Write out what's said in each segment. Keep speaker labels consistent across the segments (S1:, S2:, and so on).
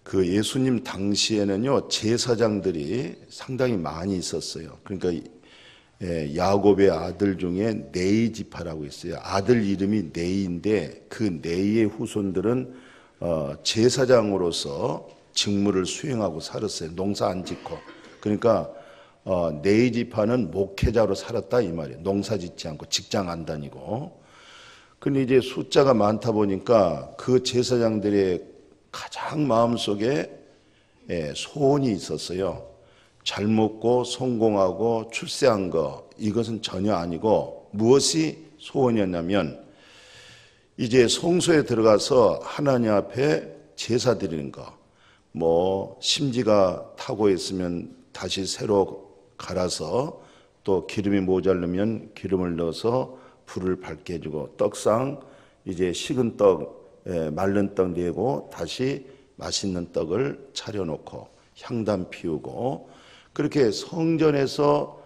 S1: 그 예수님 당시에는요, 제사장들이 상당히 많이 있었어요. 그러니까 야곱의 아들 중에 네이 지파라고 있어요. 아들 이름이 네이인데 그 네이의 후손들은 제사장으로서 직무를 수행하고 살았어요. 농사 안 짓고. 그러니까 네이 지파는 목회자로 살았다 이 말이에요. 농사 짓지 않고 직장 안 다니고. 근데 이제 숫자가 많다 보니까 그 제사장들의 가장 마음속에 소원이 있었어요. 잘 먹고 성공하고 출세한 거, 이것은 전혀 아니고 무엇이 소원이었냐면 이제 성소에 들어가서 하나님 앞에 제사 드리는 거, 뭐 심지가 타고 있으면 다시 새로 갈아서 또 기름이 모자르면 기름을 넣어서 불을 밝게 해주고, 떡상 이제 식은 떡, 말른 떡 내고 다시 맛있는 떡을 차려놓고 향단 피우고, 그렇게 성전에서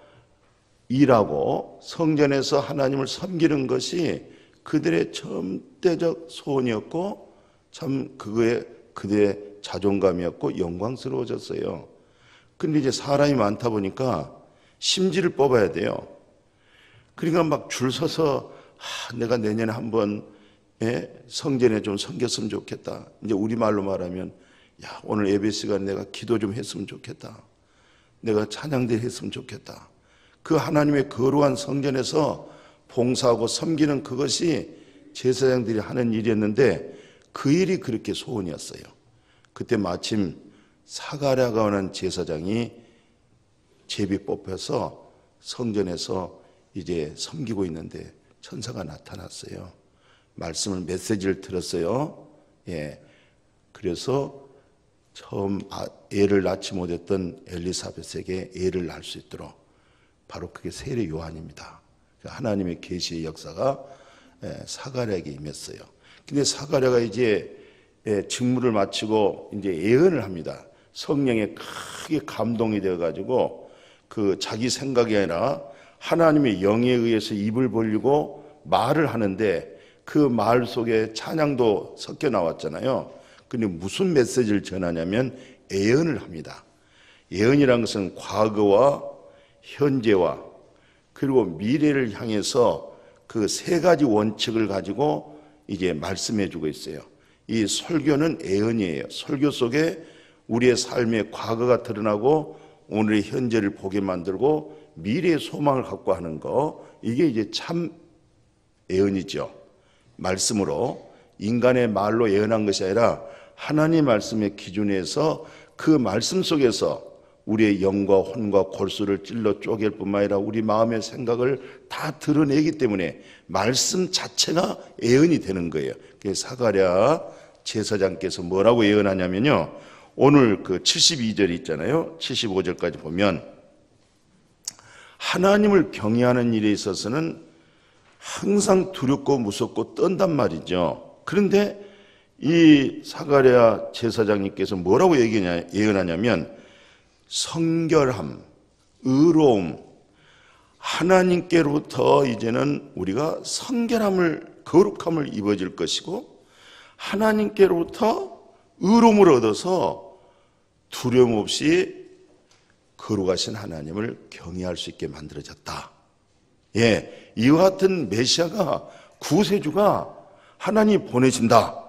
S1: 일하고 성전에서 하나님을 섬기는 것이 그들의 절대적 소원이었고, 참 그들의 자존감이었고 영광스러워졌어요. 근데 이제 사람이 많다 보니까 심지를 뽑아야 돼요. 그러니까 막 줄 서서 내가 내년에 한번 성전에 좀 섬겼으면 좋겠다. 이제 우리말로 말하면 오늘 예배 시간에 내가 기도 좀 했으면 좋겠다. 내가 찬양대 했으면 좋겠다. 그 하나님의 거룩한 성전에서 봉사하고 섬기는 그것이 제사장들이 하는 일이었는데 그 일이 그렇게 소원이었어요. 그때 마침 사가랴가 하는 제사장이 제비 뽑혀서 성전에서 이제 섬기고 있는데 천사가 나타났어요. 말씀을 메시지를 들었어요. 그래서 처음 애를 낳지 못했던 엘리사벳에게 애를 낳을 수 있도록, 바로 그게 세례 요한입니다. 하나님의 계시의 역사가 사가랴에게 임했어요. 근데 사가랴가 이제 직무를 마치고 이제 예언을 합니다. 성령에 크게 감동이 되어 가지고 그 자기 생각이 아니라 하나님의 영에 의해서 입을 벌리고 말을 하는데 그 말 속에 찬양도 섞여 나왔잖아요. 근데 무슨 메시지를 전하냐면 예언을 합니다. 예언이란 것은 과거와 현재와 그리고 미래를 향해서 그 세 가지 원칙을 가지고 이제 말씀해 주고 있어요. 이 설교는 예언이에요. 설교 속에 우리의 삶의 과거가 드러나고 오늘의 현재를 보게 만들고 미래의 소망을 갖고 하는 거, 이게 이제 참 예언이죠. 말씀으로, 인간의 말로 예언한 것이 아니라 하나님 말씀의 기준에서 그 말씀 속에서 우리의 영과 혼과 골수를 찔러 쪼갤 뿐만 아니라 우리 마음의 생각을 다 드러내기 때문에 말씀 자체가 예언이 되는 거예요. 그래서 사가랴 제사장께서 뭐라고 예언하냐면요, 오늘 그 72절 있잖아요. 75절까지 보면 하나님을 경외하는 일에 있어서는 항상 두렵고 무섭고 떤단 말이죠. 그런데 이 사가랴 제사장님께서 뭐라고 예언하냐면 성결함, 의로움, 하나님께로부터 이제는 우리가 성결함을, 거룩함을 입어질 것이고 하나님께로부터 의로움을 얻어서 두려움 없이 거룩하신 하나님을 경외할 수 있게 만들어졌다. 이와 같은 메시아가, 구세주가 하나님이 보내신다,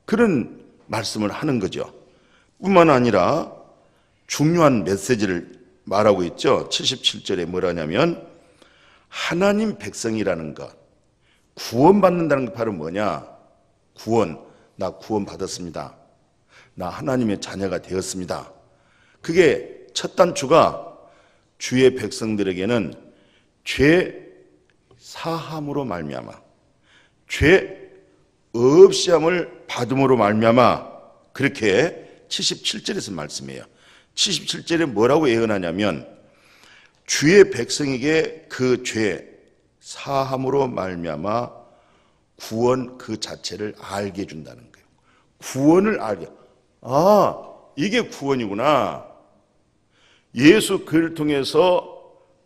S1: 그런 말씀을 하는 거죠. 뿐만 아니라 중요한 메시지를 말하고 있죠. 77절에 뭐라냐면 하나님 백성이라는 것, 구원받는다는 게 바로 뭐냐? 구원, 나 구원받았습니다. 나 하나님의 자녀가 되었습니다. 그게 첫 단추가 주의 백성들에게는 죄 사함으로 말미암아, 죄 없이함을 받음으로 말미암아, 그렇게 77절에서 말씀해요. 77절에 뭐라고 예언하냐면 주의 백성에게 그 죄 사함으로 말미암아 구원 그 자체를 알게 해준다는 거예요. 구원을 알게, 이게 구원이구나. 예수 그를 통해서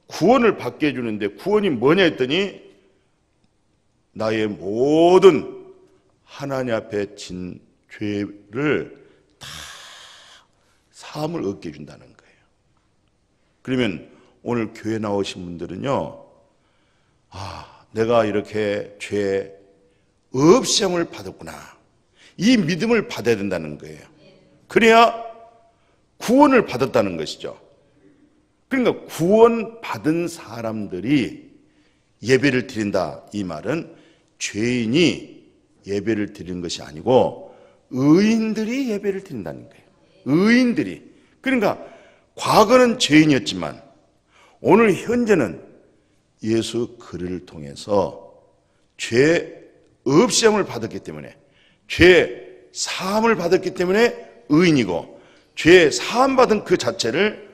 S1: 구원을 받게 해주는데 구원이 뭐냐 했더니 나의 모든 하나님 앞에 진 죄를 다 사함을 얻게 해준다는 거예요. 그러면 오늘 교회 나오신 분들은요, 내가 이렇게 죄 없셩을 받았구나, 이 믿음을 받아야 된다는 거예요. 그래야 구원을 받았다는 것이죠. 그러니까 구원받은 사람들이 예배를 드린다, 이 말은 죄인이 예배를 드리는 것이 아니고 의인들이 예배를 드린다는 거예요. 의인들이. 그러니까 과거는 죄인이었지만 오늘 현재는 예수 그리스도를 통해서 죄 없셩을 받았기 때문에, 죄 사함을 받았기 때문에 의인이고, 죄 사함 받은 그 자체를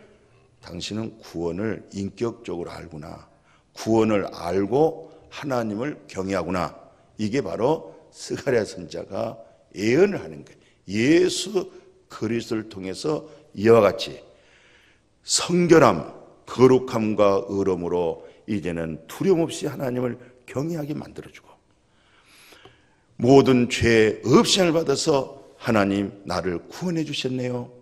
S1: 당신은 구원을 인격적으로 알구나, 구원을 알고 하나님을 경외하구나. 이게 바로 스가랴 선지자가 예언을 하는 거예요. 예수 그리스도를 통해서 이와 같이 성결함, 거룩함과 의로움으로 이제는 두려움 없이 하나님을 경외하게 만들어주고, 모든 죄 없셩을 받아서 하나님 나를 구원해 주셨네요,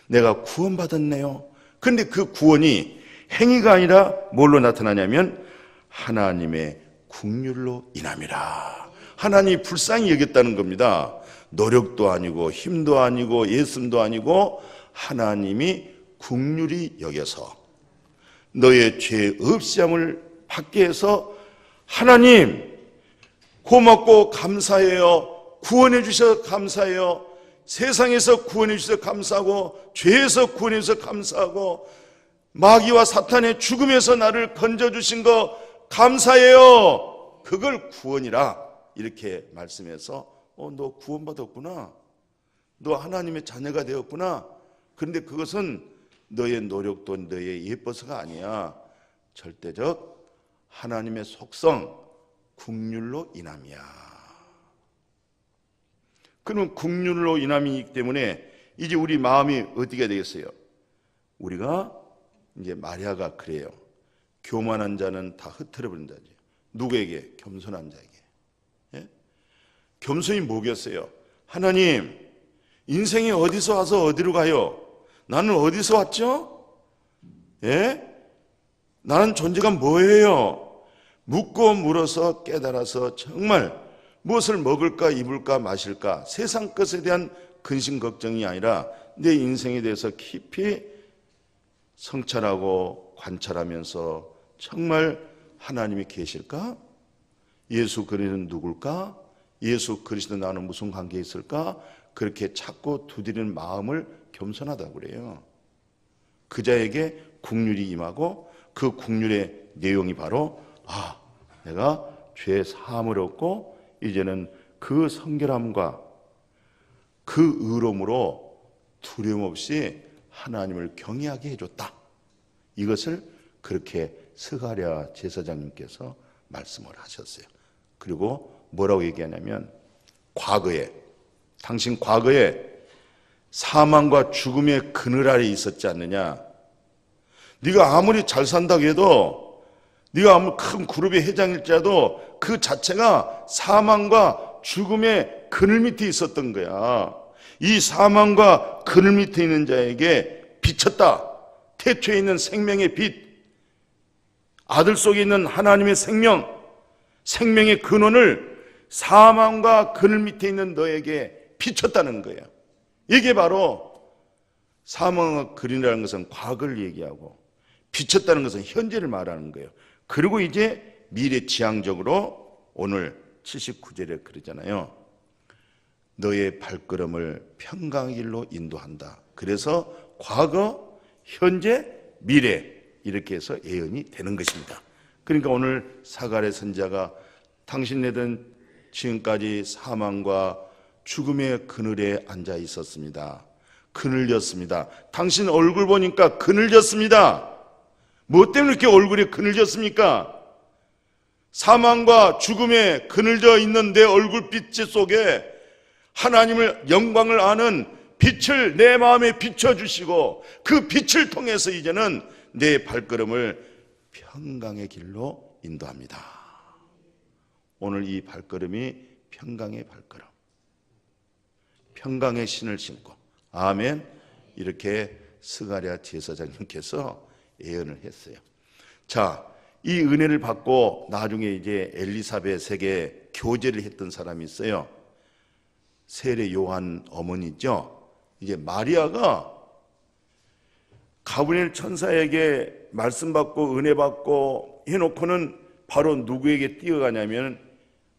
S1: 내가 구원받았네요. 그런데 그 구원이 행위가 아니라 뭘로 나타나냐면 하나님의 긍휼로 인함이라. 하나님이 불쌍히 여겼다는 겁니다. 노력도 아니고 힘도 아니고 예쁨도 아니고 하나님이 긍휼히 여겨서 너의 죄 없셩을 받게 해서, 하나님 고맙고 감사해요, 구원해 주셔서 감사해요, 세상에서 구원해 주셔서 감사하고 죄에서 구원해 주셔서 감사하고 마귀와 사탄의 죽음에서 나를 건져주신 거 감사해요, 그걸 구원이라 이렇게 말씀해서 너 구원받았구나, 너 하나님의 자녀가 되었구나. 그런데 그것은 너의 노력도 너의 예뻐서가 아니야. 절대적 하나님의 속성 긍휼로 인함이야. 그럼 긍휼로 인함이기 때문에 이제 우리 마음이 어떻게 되겠어요? 우리가 이제 마리아가 그래요. 교만한 자는 다 흩어져 버린다지. 누구에게? 겸손한 자에게. 예? 겸손이 뭐겠어요? 하나님, 인생이 어디서 와서 어디로 가요? 나는 어디서 왔죠? 예? 나는 존재가 뭐예요? 묻고 물어서 깨달아서 정말 무엇을 먹을까 입을까 마실까 세상 것에 대한 근심 걱정이 아니라 내 인생에 대해서 깊이 성찰하고 관찰하면서 정말 하나님이 계실까? 예수 그리스도는 누굴까? 예수 그리스도 나는 무슨 관계에 있을까? 그렇게 찾고 두드리는 마음을 겸손하다고 그래요. 그 자에게 긍휼이 임하고 그 긍휼의 내용이 바로 내가 죄 사함을 얻고 이제는 그 성결함과 그 의로움으로 두려움 없이 하나님을 경외하게 해줬다. 이것을 그렇게 스가랴 제사장님께서 말씀을 하셨어요. 그리고 뭐라고 얘기하냐면 당신 과거에 사망과 죽음의 그늘 아래 있었지 않느냐. 네가 아무리 잘 산다고 해도, 네가 아무리 큰 그룹의 회장일지라도 그 자체가 사망과 죽음의 그늘 밑에 있었던 거야. 이 사망과 그늘 밑에 있는 자에게 비쳤다. 태초에 있는 생명의 빛, 아들 속에 있는 하나님의 생명의 근원을 사망과 그늘 밑에 있는 너에게 비쳤다는 거예요. 이게 바로 사망과 그늘이라는 것은 과거를 얘기하고 비쳤다는 것은 현재를 말하는 거예요. 그리고 이제 미래 지향적으로 오늘 79절에 그러잖아요. 너의 발걸음을 평강의 길로 인도한다. 그래서 과거, 현재, 미래 이렇게 해서 예언이 되는 것입니다. 그러니까 오늘 스가랴 선지자가 당신네들은 지금까지 사망과 죽음의 그늘에 앉아 있었습니다. 그늘졌습니다. 당신 얼굴 보니까 그늘졌습니다. 뭐 때문에 이렇게 얼굴이 그늘졌습니까? 사망과 죽음에 그늘져 있는 내 얼굴빛 속에 하나님을 영광을 아는 빛을 내 마음에 비춰주시고 그 빛을 통해서 이제는 내 발걸음을 평강의 길로 인도합니다. 오늘 이 발걸음이 평강의 발걸음, 평강의 신을 신고 아멘 이렇게 스가랴 제사장님께서 예언을 했어요. 자, 이 은혜를 받고 나중에 이제 엘리사벳에게 교제를 했던 사람이 있어요. 세례 요한 어머니죠. 이제 마리아가 가브리엘 천사에게 말씀 받고 은혜 받고 해놓고는 바로 누구에게 뛰어가냐면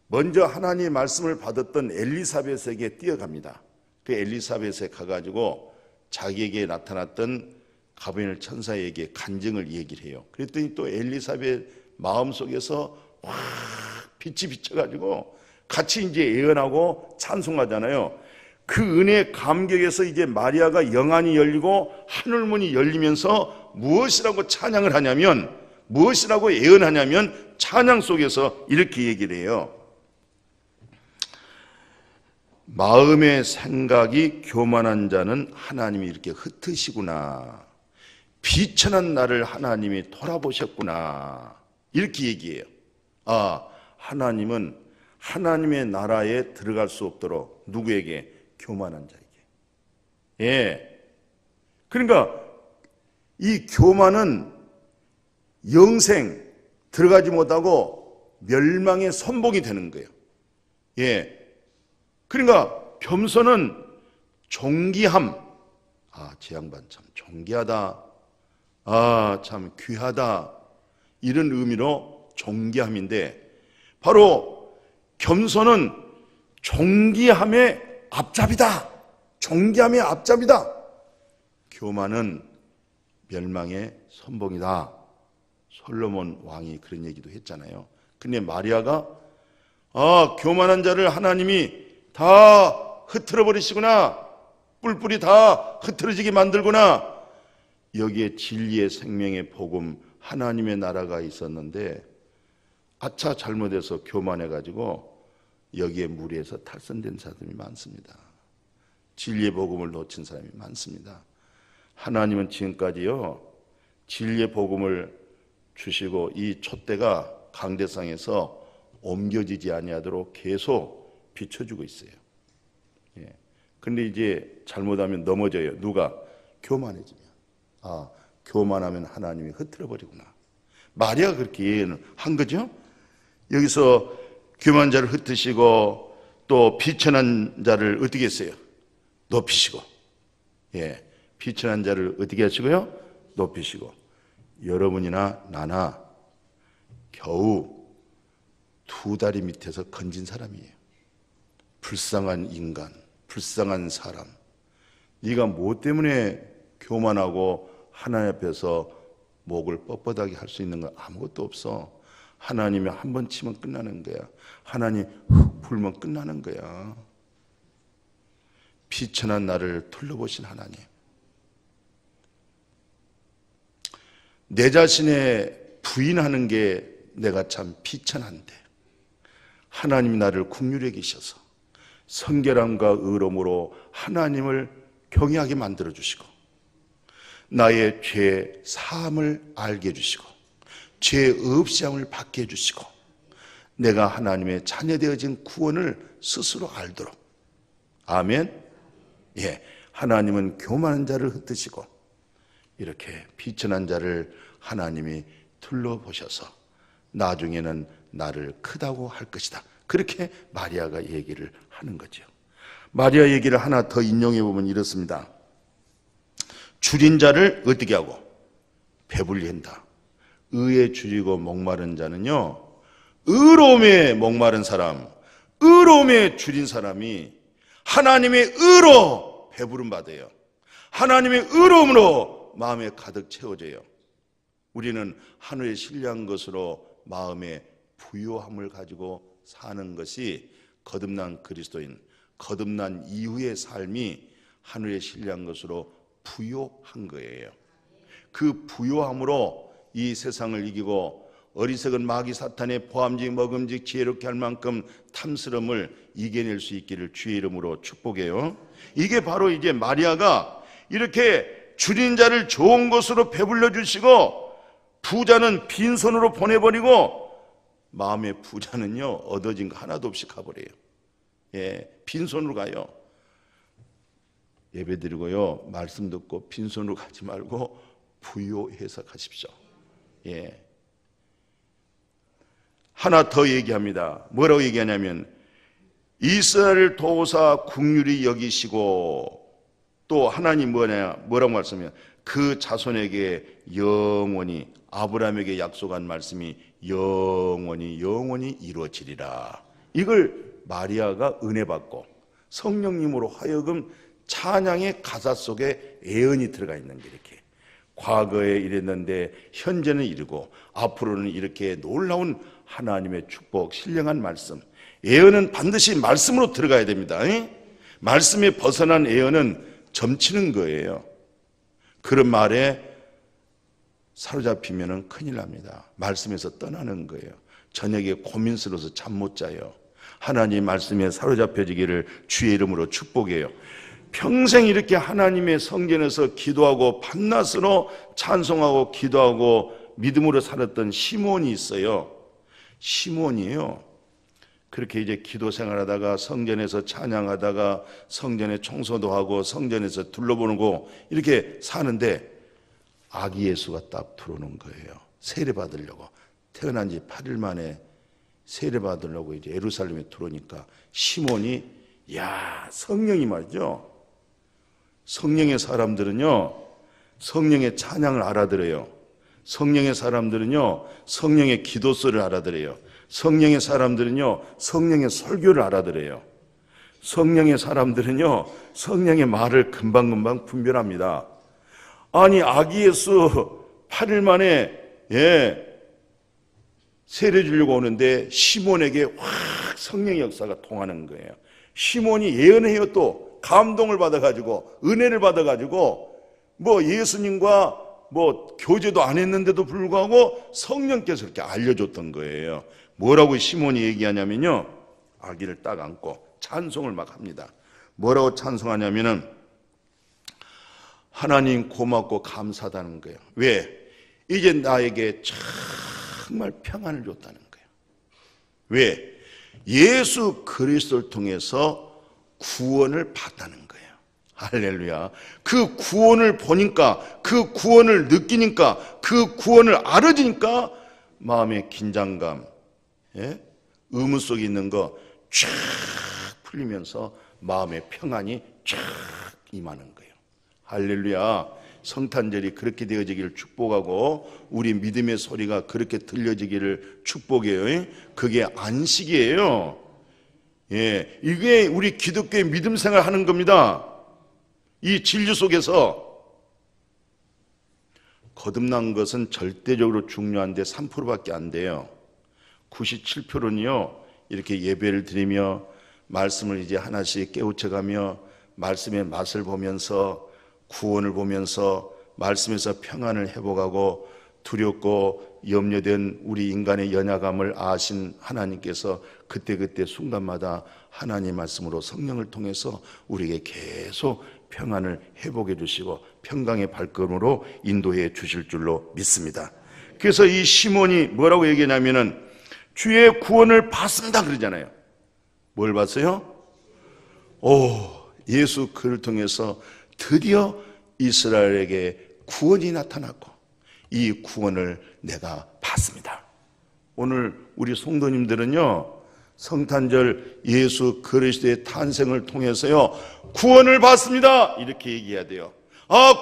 S1: 먼저 하나님의 말씀을 받았던 엘리사벳에게 뛰어갑니다. 그 엘리사벳에 가가지고 자기에게 나타났던 가브리엘 천사에게 간증을 얘기를 해요. 그랬더니 또 엘리사벳 마음속에서 확 빛이 비쳐가지고 같이 이제 예언하고 찬송하잖아요. 그 은혜의 감격에서 이제 마리아가 영안이 열리고 하늘문이 열리면서 무엇이라고 찬양을 하냐면, 무엇이라고 예언하냐면 찬양 속에서 이렇게 얘기를 해요. 마음의 생각이 교만한 자는 하나님이 이렇게 흩으시구나. 비천한 나를 하나님이 돌아보셨구나. 이렇게 얘기해요. 하나님은 하나님의 나라에 들어갈 수 없도록 누구에게? 교만한 자에게. 예. 그러니까 이 교만은 영생 들어가지 못하고 멸망의 선봉이 되는 거예요. 예. 그러니까 겸손은 존귀함. 제 양반 참 존귀하다. 참 귀하다. 이런 의미로 존귀함인데, 바로 겸손은 존귀함의 앞잡이다. 존귀함의 앞잡이다. 교만은 멸망의 선봉이다. 솔로몬 왕이 그런 얘기도 했잖아요. 근데 마리아가 교만한 자를 하나님이 다 흐트러 버리시구나. 뿔뿔이 다 흐트러지게 만들구나. 여기에 진리의 생명의 복음, 하나님의 나라가 있었는데 아차 잘못해서 교만해가지고 여기에 무리해서 탈선된 사람이 많습니다. 진리의 복음을 놓친 사람이 많습니다. 하나님은 지금까지요 진리의 복음을 주시고 이 촛대가 강대상에서 옮겨지지 아니하도록 계속 비춰주고 있어요. 그런데 이제 잘못하면 넘어져요. 누가? 교만해지면. 교만하면 하나님이 흐트러 버리구나. 마리아가 그렇게 예언을 한 거죠. 여기서 교만한 자를 흩으시고 또 비천한 자를 어떻게 했어요? 높이시고. 비천한 자를 어떻게 하시고요? 높이시고. 여러분이나 나나 겨우 두 다리 밑에서 건진 사람이에요. 불쌍한 인간, 불쌍한 사람. 네가 뭐 때문에 교만하고 하나님 앞에서 목을 뻣뻣하게 할 수 있는 건 아무것도 없어. 하나님이 한 번 치면 끝나는 거야. 하나님 훅 불면 끝나는 거야. 비천한 나를 둘러보신 하나님. 내 자신에 부인하는 게 내가 참 비천한데 하나님이 나를 긍휼히 여기셔서 성결함과 의로움으로 하나님을 경외하게 만들어 주시고 나의 죄 사함을 알게 해주시고 죄 없이함을 받게 해주시고 내가 하나님의 자녀되어진 구원을 스스로 알도록. 아멘. 하나님은 교만한 자를 흩으시고 이렇게 비천한 자를 하나님이 둘러보셔서 나중에는 나를 크다고 할 것이다. 그렇게 마리아가 얘기를 하는 거죠. 마리아 얘기를 하나 더 인용해 보면 이렇습니다. 줄인 자를 어떻게 하고? 배불리 한다. 의에 줄이고 목마른 자는요, 의로움에 목마른 사람, 의로움에 줄인 사람이 하나님의 의로 배부름 받아요. 하나님의 의로움으로 마음에 가득 채워져요. 우리는 하늘에 신뢰한 것으로 마음의 부요함을 가지고 사는 것이 거듭난 그리스도인, 거듭난 이후의 삶이 하늘에 신뢰한 것으로 부요한 거예요. 그 부요함으로 이 세상을 이기고 어리석은 마귀 사탄의 포함직 먹음직 지혜롭게 할 만큼 탐스러움을 이겨낼 수 있기를 주의 이름으로 축복해요. 이게 바로 이제 마리아가 이렇게 줄인 자를 좋은 것으로 배불러 주시고 부자는 빈손으로 보내버리고 마음의 부자는요 얻어진 거 하나도 없이 가버려요. 빈손으로 가요. 예배드리고요, 말씀 듣고 빈손으로 가지 말고 부요해서 가십시오. 예. 하나 더 얘기합니다. 뭐라고 얘기하냐면 이스라엘을 도우사 긍휼히 여기시고, 또 하나님 뭐라고 말씀해요? 그 자손에게 영원히, 아브라함에게 약속한 말씀이 영원히 이루어지리라. 이걸 마리아가 은혜 받고 성령님으로 하여금 찬양의 가사 속에 애언이 들어가 있는 게, 이렇게 과거에 이랬는데 현재는 이르고 앞으로는 이렇게 놀라운 하나님의 축복, 신령한 말씀. 애언은 반드시 말씀으로 들어가야 됩니다. 말씀에 벗어난 애언은 점치는 거예요. 그런 말에 사로잡히면 큰일 납니다. 말씀에서 떠나는 거예요. 저녁에 고민스러워서 잠 못 자요. 하나님 말씀에 사로잡혀지기를 주의 이름으로 축복해요. 평생 이렇게 하나님의 성전에서 기도하고 밤낮으로 찬송하고 기도하고 믿음으로 살았던 시몬이 있어요. 시몬이에요. 그렇게 이제 기도 생활하다가 성전에서 찬양하다가 성전에 청소도 하고 성전에서 둘러보고 이렇게 사는데 아기 예수가 딱 들어오는 거예요. 세례 받으려고. 태어난 지 8일 만에 세례 받으려고 이제 예루살렘에 들어오니까 시몬이, 야, 성령이 말이죠. 성령의 사람들은요, 성령의 찬양을 알아들어요. 성령의 사람들은요, 성령의 기도소리를 알아들어요. 성령의 사람들은요, 성령의 설교를 알아들어요. 성령의 사람들은요, 성령의 말을 금방금방 분별합니다. 아니, 아기 예수 8일 만에 세례 주려고 오는데 시몬에게 확 성령의 역사가 통하는 거예요. 시몬이 예언해요. 또 감동을 받아가지고 은혜를 받아가지고 뭐 예수님과 뭐 교제도 안 했는데도 불구하고 성령께서 이렇게 알려줬던 거예요. 뭐라고 시몬이 얘기하냐면요, 아기를 딱 안고 찬송을 막 합니다. 뭐라고 찬송하냐면은 하나님 고맙고 감사하다는 거예요. 왜? 이제 나에게 정말 평안을 줬다는 거예요. 왜? 예수 그리스도를 통해서 구원을 받다는 거예요. 할렐루야. 그 구원을 보니까, 그 구원을 느끼니까, 그 구원을 알아지니까 마음의 긴장감, 의문 속에 있는 거 쫙 풀리면서 마음의 평안이 쫙 임하는 거예요. 할렐루야. 성탄절이 그렇게 되어지기를 축복하고 우리 믿음의 소리가 그렇게 들려지기를 축복해요. 그게 안식이에요. 이게 우리 기독교의 믿음 생활 하는 겁니다. 이 진리 속에서 거듭난 것은 절대적으로 중요한데 3%밖에 안 돼요. 97%는요, 이렇게 예배를 드리며 말씀을 이제 하나씩 깨우쳐가며 말씀의 맛을 보면서 구원을 보면서 말씀에서 평안을 회복하고 두렵고 염려된 우리 인간의 연약함을 아신 하나님께서 그때그때 순간마다 하나님의 말씀으로 성령을 통해서 우리에게 계속 평안을 회복해 주시고 평강의 발걸음으로 인도해 주실 줄로 믿습니다. 그래서 이 시몬이 뭐라고 얘기하냐면은 주의 구원을 받습니다 그러잖아요. 뭘 봤어요? 예수 그를 통해서 드디어 이스라엘에게 구원이 나타났고 이 구원을 내가 받습니다. 오늘 우리 성도님들은요, 성탄절 예수 그리스도의 탄생을 통해서요 구원을 받습니다 이렇게 얘기해야 돼요.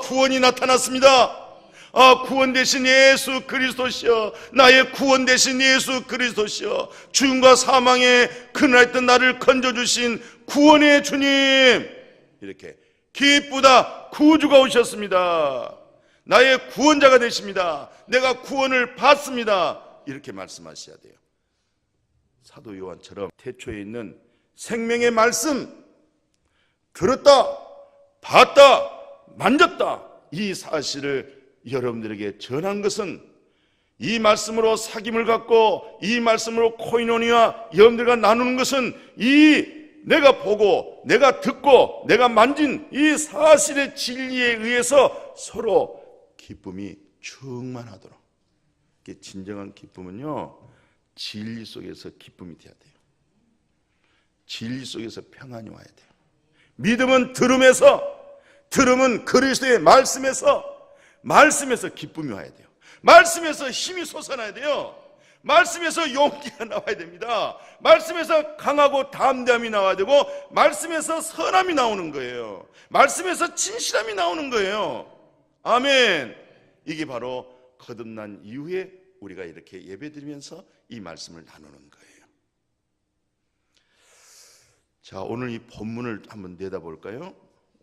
S1: 구원이 나타났습니다. 구원 되신 예수 그리스도시여, 나의 구원 되신 예수 그리스도시여, 죽음과 사망의 그늘했던 나를 건져주신 구원의 주님, 이렇게 기쁘다, 구주가 오셨습니다. 나의 구원자가 되십니다. 내가 구원을 받습니다. 이렇게 말씀하셔야 돼요. 사도 요한처럼 태초에 있는 생명의 말씀, 들었다, 봤다, 만졌다, 이 사실을 여러분들에게 전한 것은, 이 말씀으로 사귐을 갖고 이 말씀으로 코이노니와 여러분들과 나누는 것은 이 내가 보고 내가 듣고 내가 만진 이 사실의 진리에 의해서 서로 기쁨이 충만하도록. 진정한 기쁨은요, 진리 속에서 기쁨이 돼야 돼요. 진리 속에서 평안이 와야 돼요. 믿음은 들음에서, 들으면 그리스도의 말씀에서 기쁨이 와야 돼요. 말씀에서 힘이 솟아나야 돼요. 말씀에서 용기가 나와야 됩니다. 말씀에서 강하고 담대함이 나와야 되고, 말씀에서 선함이 나오는 거예요. 말씀에서 진실함이 나오는 거예요. 아멘. 이게 바로 거듭난 이후에 우리가 이렇게 예배드리면서 이 말씀을 나누는 거예요. 자, 오늘 이 본문을 한번 내다볼까요?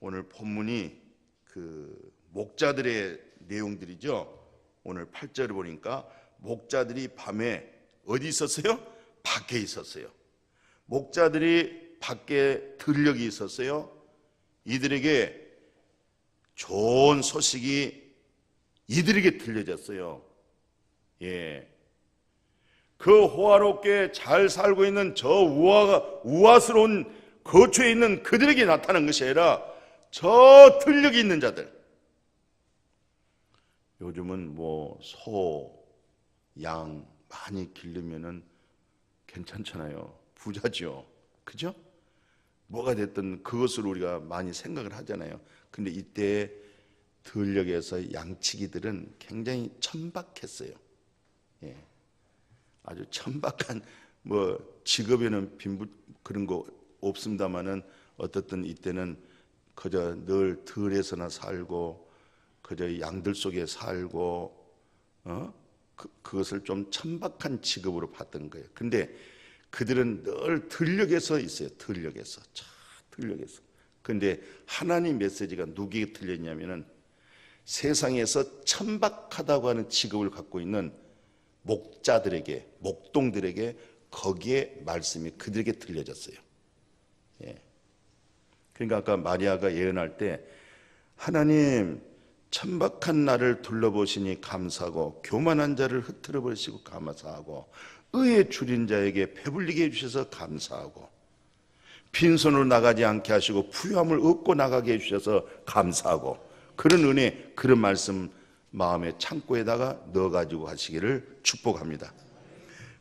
S1: 오늘 본문이 그 목자들의 내용들이죠. 오늘 8절을 보니까 목자들이 밤에 어디 있었어요? 밖에 있었어요. 목자들이 밖에 들녘이 있었어요. 이들에게 좋은 소식이 이들에게 들려졌어요. 예. 그 호화롭게 잘 살고 있는 저 우아스러운 거처에 있는 그들에게 나타난 것이 아니라 저 들녘이 있는 자들. 요즘은 뭐 소, 양 많이 기르면은 괜찮잖아요. 부자죠. 그죠? 뭐가 됐든 그것을 우리가 많이 생각을 하잖아요. 근데 이때 들녘에서 양치기들은 굉장히 천박했어요. 예. 아주 천박한, 뭐 직업에는 그런 거 없습니다만은 어떻든 이때는 그저 늘 들에서나 살고 그저 양들 속에 살고 그것을 좀 천박한 직업으로 봤던 거예요. 근데 그들은 늘 들녘에서 있어요. 들녘에서. 들녘에서. 근데 하나님 메시지가 누구에게 들렸냐면은 세상에서 천박하다고 하는 직업을 갖고 있는 목자들에게, 목동들에게 거기에 말씀이 그들에게 들려졌어요. 예. 그러니까 아까 마리아가 예언할 때 하나님 천박한 나를 둘러보시니 감사하고 교만한 자를 흩트려 버리시고 감사하고 의에 줄인 자에게 배불리게 해주셔서 감사하고 빈손으로 나가지 않게 하시고 부유함을 얻고 나가게 해주셔서 감사하고 그런 은혜, 그런 말씀 마음의 창고에다가 넣어가지고 하시기를 축복합니다.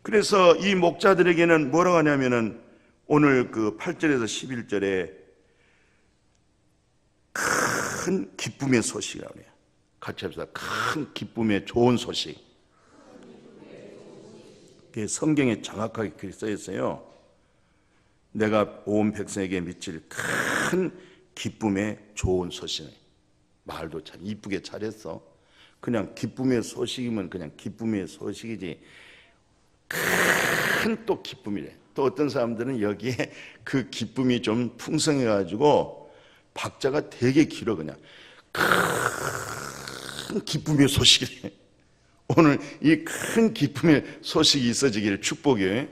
S1: 그래서 이 목자들에게는 뭐라고 하냐면은 오늘 그 8절에서 11절에 큰 기쁨의 소식이라고 해요. 같이 합시다. 큰 기쁨의 좋은 소식. 성경에 정확하게 그렇게 써 있어요. 내가 온 백성에게 미칠 큰 기쁨의 좋은 소식. 말도 참 이쁘게 잘했어. 그냥 기쁨의 소식이면 그냥 기쁨의 소식이지 큰 또 기쁨이래. 또 어떤 사람들은 여기에 그 기쁨이 좀 풍성해가지고 박자가 되게 길어. 그냥 큰 기쁨의 소식이래. 오늘 이 큰 기쁨의 소식이 있어지기를 축복해.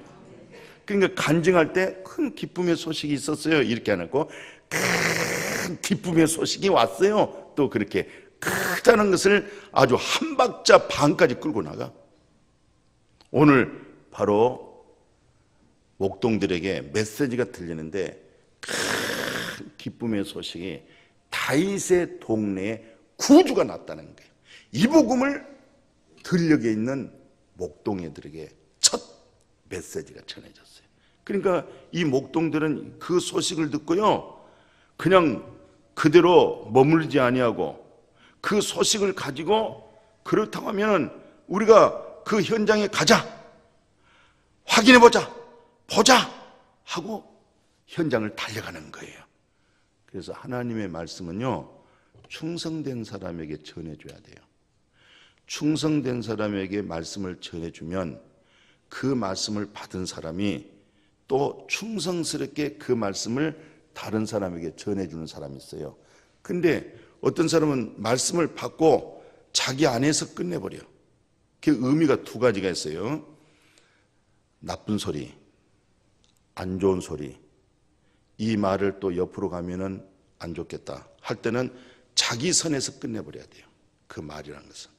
S1: 그러니까 간증할 때 큰 기쁨의 소식이 있었어요 이렇게 안 하고 큰 기쁨의 소식이 왔어요. 또 그렇게 크다는 것을 아주 한 박자 반까지 끌고 나가. 오늘 바로 목동들에게 메시지가 들리는데 큰 기쁨의 소식이 다윗의 동네에 구주가 났다는 거예요. 이 복음을 들녘에 있는 목동애들에게 첫 메시지가 전해졌어요. 그러니까 이 목동들은 그 소식을 듣고요 그냥 그대로 머물지 아니하고 그 소식을 가지고 그렇다고 하면 우리가 그 현장에 가자, 확인해보자, 보자 하고 현장을 달려가는 거예요. 그래서 하나님의 말씀은요 충성된 사람에게 전해줘야 돼요. 충성된 사람에게 말씀을 전해주면 그 말씀을 받은 사람이 또 충성스럽게 그 말씀을 다른 사람에게 전해주는 사람이 있어요. 근데 어떤 사람은 말씀을 받고 자기 안에서 끝내버려. 그 의미가 두 가지가 있어요. 나쁜 소리, 안 좋은 소리. 이 말을 또 옆으로 가면은 안 좋겠다 할 때는 자기 선에서 끝내버려야 돼요. 그 말이라는 것은.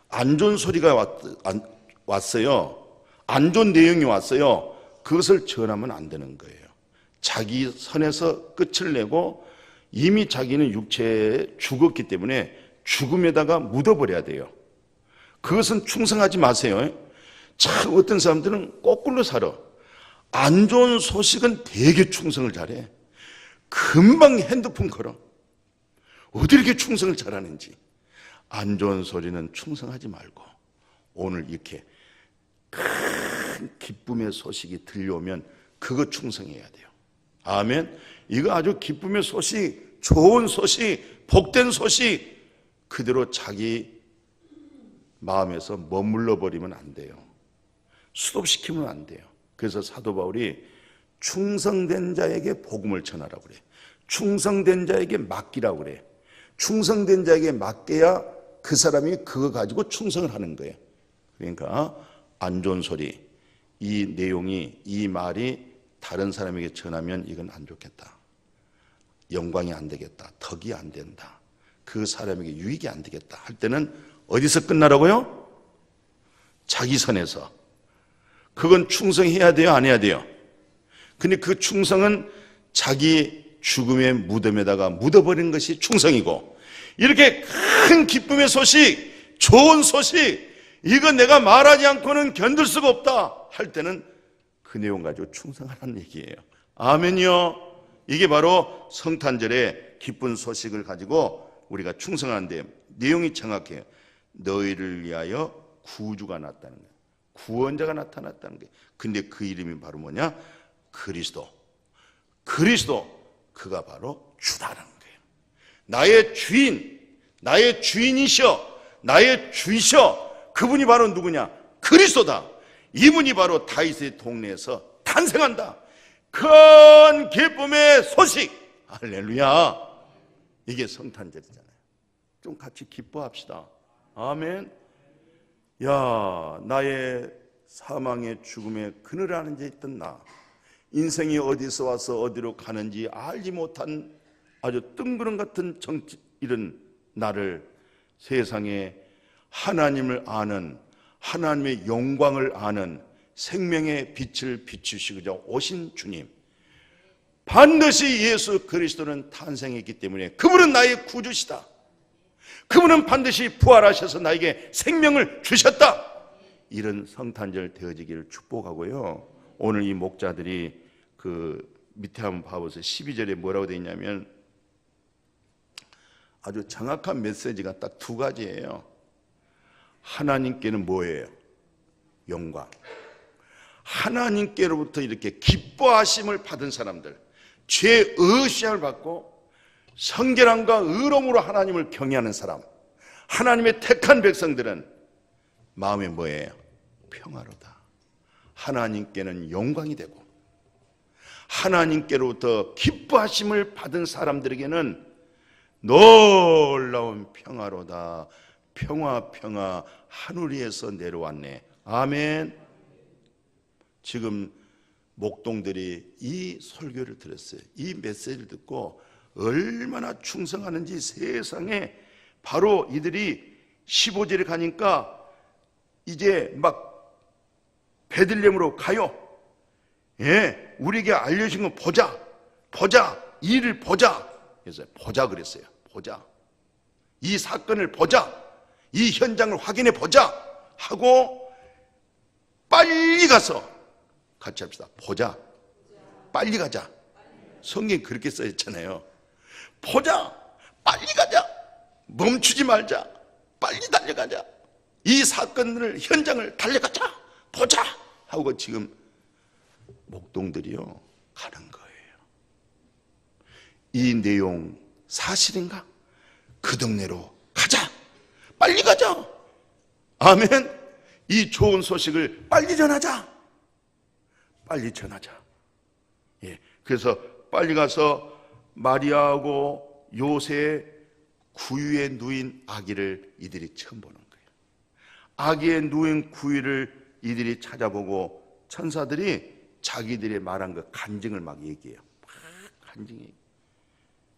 S1: 안 좋은 소리가 왔어요. 안 좋은 내용이 왔어요. 그것을 전하면 안 되는 거예요. 자기 선에서 끝을 내고 이미 자기는 육체에 죽었기 때문에 죽음에다가 묻어버려야 돼요. 그것은 충성하지 마세요. 참 어떤 사람들은 거꾸로 살아. 안 좋은 소식은 되게 충성을 잘해. 금방 핸드폰 걸어. 어디 이렇게 충성을 잘하는지. 안 좋은 소리는 충성하지 말고 오늘 이렇게 큰 기쁨의 소식이 들려오면 그거 충성해야 돼요. 아멘. 이거 아주 기쁨의 소식, 좋은 소식, 복된 소식 그대로 자기 마음에서 머물러 버리면 안 돼요. 수독시키면 안 돼요. 그래서 사도 바울이 충성된 자에게 복음을 전하라고 그래. 충성된 자에게 맡기라고 그래. 충성된 자에게 맡겨야 그 사람이 그거 가지고 충성을 하는 거예요. 그러니까 안 좋은 소리, 이 내용이, 이 말이 다른 사람에게 전하면 이건 안 좋겠다. 영광이 안 되겠다. 덕이 안 된다. 그 사람에게 유익이 안 되겠다 할 때는 어디서 끝나라고요? 자기 선에서. 그건 충성해야 돼요? 안 해야 돼요? 근데 그 충성은 자기 죽음의 무덤에다가 묻어버린 것이 충성이고, 이렇게 큰 기쁨의 소식, 좋은 소식, 이건 내가 말하지 않고는 견딜 수가 없다 할 때는 그 내용 가지고 충성하라는 얘기예요. 아멘이요. 이게 바로 성탄절의 기쁜 소식을 가지고 우리가 충성하는데 내용이 정확해요. 너희를 위하여 구주가 났다는 거예요. 구원자가 나타났다는 거예요. 근데 그 이름이 바로 뭐냐? 그리스도. 그가 바로 주다는 거예요. 나의 주인, 나의 주인이셔, 나의 주이셔. 그분이 바로 누구냐? 그리스도다. 이분이 바로 다윗의 동네에서 탄생한다. 큰 기쁨의 소식. 할렐루야. 이게 성탄절이잖아요. 좀 같이 기뻐합시다. 아멘. 야, 나의 사망의 죽음의 그늘 안에 있던 나, 인생이 어디서 와서 어디로 가는지 알지 못한 아주 뜬구름 같은 이런 나를 세상에 하나님을 아는, 하나님의 영광을 아는 생명의 빛을 비추시고자 오신 주님, 반드시 예수 그리스도는 탄생했기 때문에 그분은 나의 구주시다. 그분은 반드시 부활하셔서 나에게 생명을 주셨다. 이런 성탄절 되어지기를 축복하고요. 오늘 이 목자들이 그 밑에 한번 봐보세요. 12절에 뭐라고 되어 있냐면 아주 정확한 메시지가 딱 두 가지예요. 하나님께는 뭐예요? 영광. 하나님께로부터 이렇게 기뻐하심을 받은 사람들, 죄 의시함을 받고 성결함과 의로움으로 하나님을 경외하는 사람, 하나님의 택한 백성들은 마음에 뭐예요? 평화로다. 하나님께는 영광이 되고 하나님께로부터 기뻐하심을 받은 사람들에게는 놀라운 평화로다. 평화 하늘 위에서 내려왔네. 아멘. 지금 목동들이 이 설교를 들었어요. 이 메시지를 듣고 얼마나 충성하는지 세상에. 바로 이들이 15절에 가니까 이제 막 베들레헴으로 가요. 예, 우리에게 알려진 건 보자, 일을 보자. 그래서 보자 그랬어요. 보자. 이 사건을 보자, 이 현장을 확인해 보자 하고 빨리 가서 같이 합시다. 보자, 빨리 가자. 성경이 그렇게 써있잖아요. 보자, 빨리 가자, 멈추지 말자, 빨리 달려가자. 이 사건을, 현장을 달려가자, 보자 하고 지금 목동들이요 가는 거예요. 이 내용 사실인가? 그 동네로 가자, 빨리 가자. 아멘. 이 좋은 소식을 빨리 전하자. 예, 그래서 빨리 가서 마리아하고 요새의 구유에 누인 아기를 이들이 처음 보는 거예요. 아기에 누인 구유를 이들이 찾아보고 천사들이 자기들이 말한 그 간증을 막 얘기해요. 간증이.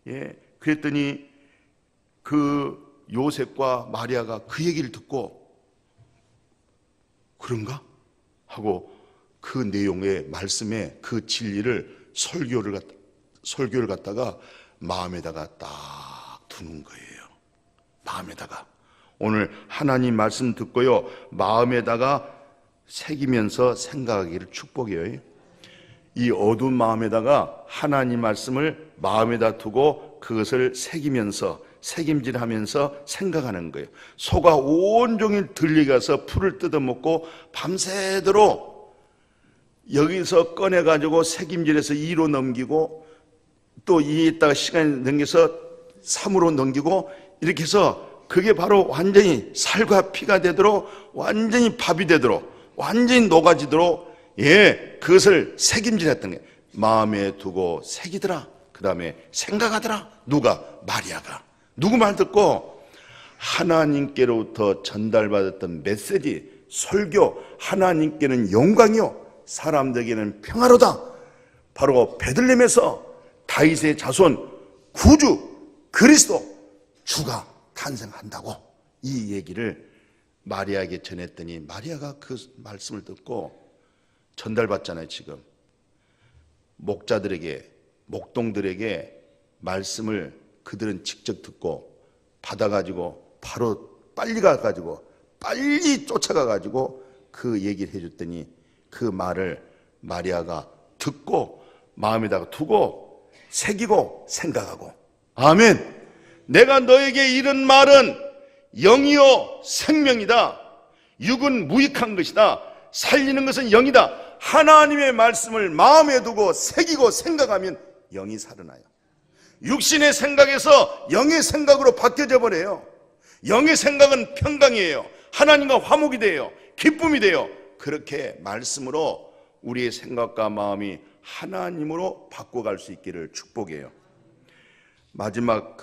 S1: 예, 그랬더니 그 요셉과 마리아가 그 얘기를 듣고 그런가? 하고 그 내용의 말씀에 그 진리를 설교를 갖다가 마음에다가 딱 두는 거예요. 마음에다가. 오늘 하나님 말씀 듣고요, 마음에다가 새기면서 생각하기를 축복이에요. 이 어두운 마음에다가 하나님 말씀을 마음에다 두고 바로 그것을 책임질하면서 생각하는 거예요. 소가 온종일 들리게 가서 풀을 뜯어먹고 밤새도록 여기서 꺼내가지고 책임질해서 2로 넘기고 또 2에 있다가 시간이 넘겨서 3으로 넘기고 이렇게 해서 그게 바로 완전히 살과 피가 되도록 완전히 밥이 되도록 완전히 녹아지도록 그것을 책임질했던 게 마음에 두고 새기더라. 그 다음에 생각하더라. 누가? 마리아가. 누구 말 듣고? 하나님께로부터 전달받았던 메시지, 설교, 하나님께는 영광이요 사람들에게는 평화로다. 바로 베들레헴에서 다윗의 자손 구주 그리스도 주가 탄생한다고 이 얘기를 마리아에게 전했더니 마리아가 그 말씀을 듣고 전달받잖아요. 지금 목자들에게, 목동들에게 말씀을 그들은 직접 듣고 받아가지고 바로 빨리 가가지고 빨리 쫓아가가지고 그 얘기를 해줬더니 그 말을 마리아가 듣고 마음에다가 두고 새기고 생각하고 아멘. 내가 너에게 이런 말은 영이요 생명이다. 육은 무익한 것이다. 살리는 것은 영이다. 하나님의 말씀을 마음에 두고 새기고 생각하면 영이 살아나요. 육신의 생각에서 영의 생각으로 바뀌어져 버려요. 영의 생각은 평강이에요. 하나님과 화목이 돼요. 기쁨이 돼요. 그렇게 말씀으로 우리의 생각과 마음이 하나님으로 바꿔갈 수 있기를 축복해요. 마지막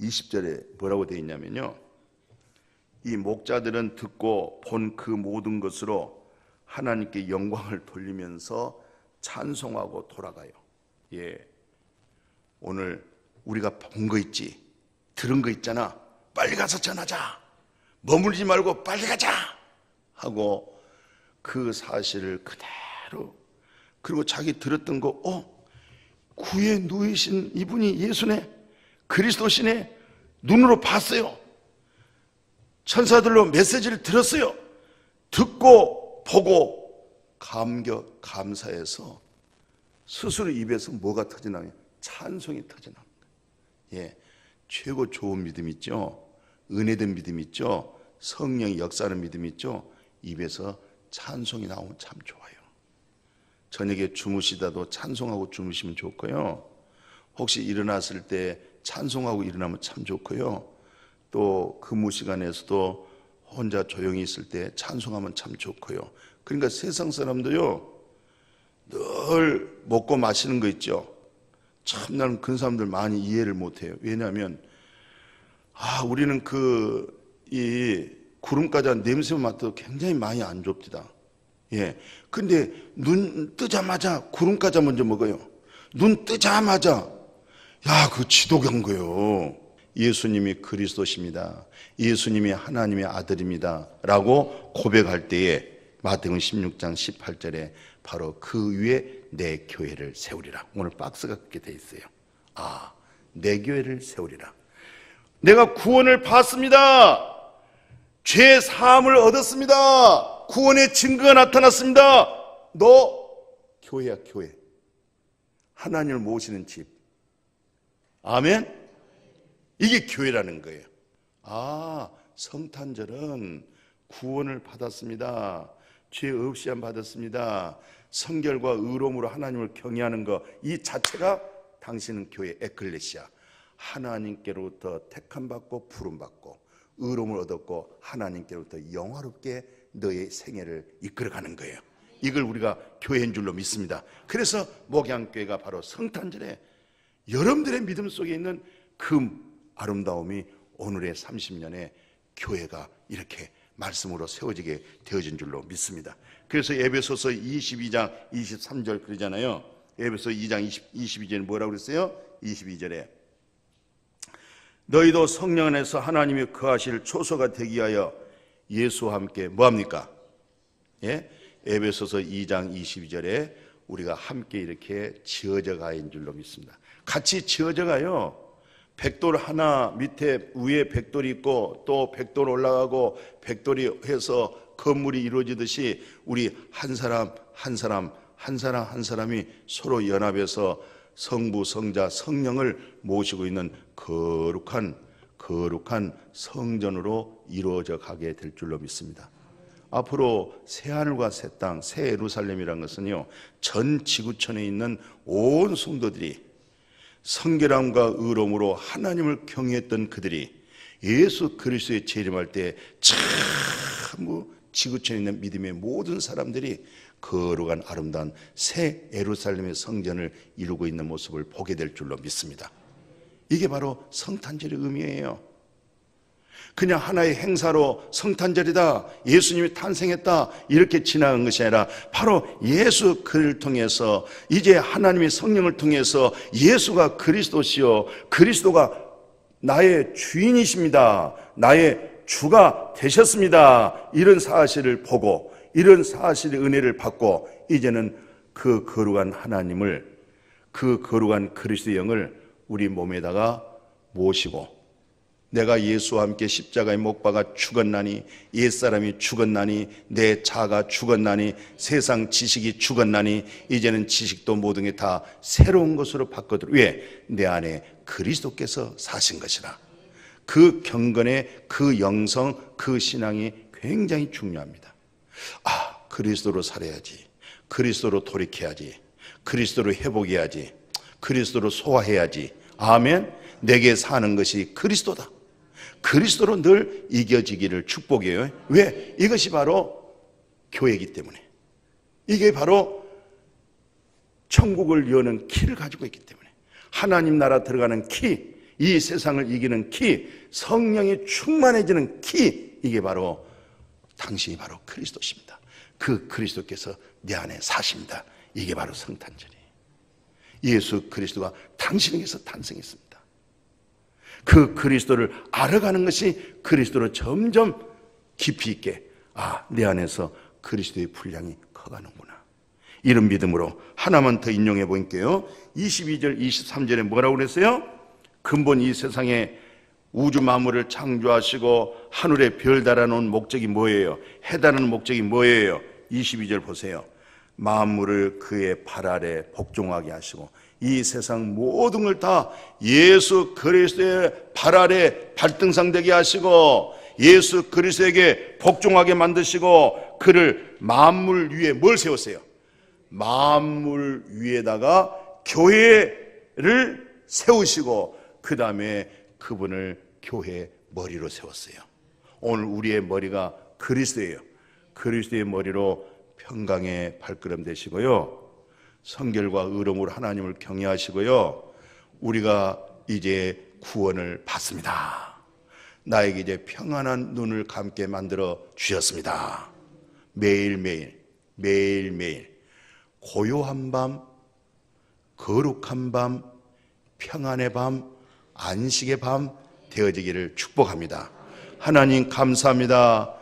S1: 20절에 뭐라고 되어 있냐면요, 이 목자들은 듣고 본 그 모든 것으로 하나님께 영광을 돌리면서 찬송하고 돌아가요. 오늘 우리가 본 거 있지, 들은 거 있잖아. 빨리 가서 전하자. 머물지 말고 빨리 가자 하고 그 사실을 그대로, 그리고 자기 들었던 거, 구에 누이신 이분이 예수네, 그리스도시네, 눈으로 봤어요. 천사들로 메시지를 들었어요. 듣고 보고 감격 감사해서 스스로 입에서 뭐가 터져나와요? 찬송이 터져나옵니다. 최고 좋은 믿음 있죠. 은혜된 믿음 있죠. 성령의 역사하는 믿음 있죠. 입에서 찬송이 나오면 참 좋아요. 저녁에 주무시다도 찬송하고 주무시면 좋고요. 혹시 일어났을 때 찬송하고 일어나면 참 좋고요. 또 근무 시간에서도 혼자 조용히 있을 때 찬송하면 참 좋고요. 그러니까 세상 사람도요, 늘 먹고 마시는 거 있죠. 참 나는 그런 사람들 많이 이해를 못해요. 왜냐하면 우리는 이 구름과자 냄새만 맡아도 굉장히 많이 안 좁디다. 근데 눈 뜨자마자 구름과자 먼저 먹어요. 눈 뜨자마자 그거 지독한 거예요. 예수님이 그리스도십니다. 예수님이 하나님의 아들입니다 라고 고백할 때에 마태복음 16장 18절에 바로 그 위에 내 교회를 세우리라. 오늘 박스가 그렇게 돼 있어요. 내 교회를 세우리라. 내가 구원을 받습니다. 죄 사함을 얻었습니다. 구원의 증거가 나타났습니다. 너 교회야, 교회. 하나님을 모시는 집. 아멘. 이게 교회라는 거예요. 성탄절은 구원을 받았습니다. 죄 없이 안 받았습니다. 성결과 의로움으로 하나님을 경외하는 것, 이 자체가 당신은 교회 에클레시아, 하나님께로부터 택함받고 부름받고 의로움을 얻었고 하나님께로부터 영화롭게 너의 생애를 이끌어가는 거예요. 이걸 우리가 교회인 줄로 믿습니다. 그래서 목양교회가 바로 성탄절에 여러분들의 믿음 속에 있는 그 아름다움이 오늘의 30년의 교회가 이렇게 말씀으로 세워지게 되어진 줄로 믿습니다. 그래서 에베소서 22장 23절 그러잖아요. 에베소 2장 22절에 뭐라고 그랬어요? 22절에 너희도 성령 안에서 하나님이 거하실 초소가 되기 위하여 예수와 함께 뭐합니까? 에베소서 2장 22절에 우리가 함께 이렇게 지어져 가인 줄로 믿습니다. 같이 지어져 가요. 백돌 하나 밑에 위에 백돌이 있고 또 백돌 올라가고 백돌이 해서 건물이 이루어지듯이 우리 한 사람 한 사람이 서로 연합해서 성부, 성자, 성령을 모시고 있는 거룩한 성전으로 이루어져 가게 될 줄로 믿습니다. 앞으로 새하늘과 새 땅, 새 예루살렘이라는 것은요, 전 지구촌에 있는 온 성도들이 성결함과 의로움으로 하나님을 경외했던 그들이 예수 그리스도에 재림할 때 전부 지구촌에 있는 믿음의 모든 사람들이 거룩한 아름다운 새 예루살렘의 성전을 이루고 있는 모습을 보게 될 줄로 믿습니다. 이게 바로 성탄절의 의미예요. 그냥 하나의 행사로 성탄절이다, 예수님이 탄생했다 이렇게 지나간 것이 아니라 바로 예수 그를 통해서 이제 하나님의 성령을 통해서 예수가 그리스도시요 그리스도가 나의 주인이십니다, 나의 주가 되셨습니다, 이런 사실을 보고 이런 사실의 은혜를 받고 이제는 그 거룩한 하나님을, 그 거룩한 그리스도의 영을 우리 몸에다가 모시고, 내가 예수와 함께 십자가에 못 박아 죽었나니, 옛사람이 죽었나니, 내 자가 죽었나니, 세상 지식이 죽었나니 이제는 지식도 모든 게 다 새로운 것으로 바꿔들어. 왜? 내 안에 그리스도께서 사신 것이라. 그 경건의 그 영성, 그 신앙이 굉장히 중요합니다. 그리스도로 살아야지, 그리스도로 돌이켜야지, 그리스도로 회복해야지, 그리스도로 소화해야지. 아멘. 내게 사는 것이 그리스도다. 그리스도로 늘 이겨지기를 축복해요. 왜? 이것이 바로 교회이기 때문에. 이게 바로 천국을 여는 키를 가지고 있기 때문에. 하나님 나라 들어가는 키, 이 세상을 이기는 키, 성령이 충만해지는 키, 이게 바로 당신이 바로 그리스도십니다. 그 그리스도께서 내 안에 사십니다. 이게 바로 성탄절이에요. 예수 그리스도가 당신에게서 탄생했습니다. 그 그리스도를 알아가는 것이 그리스도로 점점 깊이 있게, 내 안에서 그리스도의 분량이 커가는구나, 이런 믿음으로 하나만 더 인용해 볼게요. 22절 23절에 뭐라고 그랬어요? 근본 이 세상에 우주 만물을 창조하시고 하늘에 별 달아놓은 목적이 뭐예요? 해달하는 목적이 뭐예요? 22절 보세요. 만물을 그의 발 아래 복종하게 하시고, 이 세상 모든 걸 다 예수 그리스도의 발 아래 발등상되게 하시고, 예수 그리스도에게 복종하게 만드시고, 그를 만물 위에 뭘 세웠어요? 만물 위에다가 교회를 세우시고, 그 다음에 그분을 교회 머리로 세웠어요. 오늘 우리의 머리가 그리스도예요. 그리스도의 머리로 평강의 발걸음 되시고요, 성결과 의로움으로 하나님을 경외하시고요, 우리가 이제 구원을 받습니다. 나에게 이제 평안한 눈을 감게 만들어 주셨습니다. 매일매일 고요한 밤, 거룩한 밤, 평안의 밤, 안식의 밤 되어지기를 축복합니다. 하나님 감사합니다.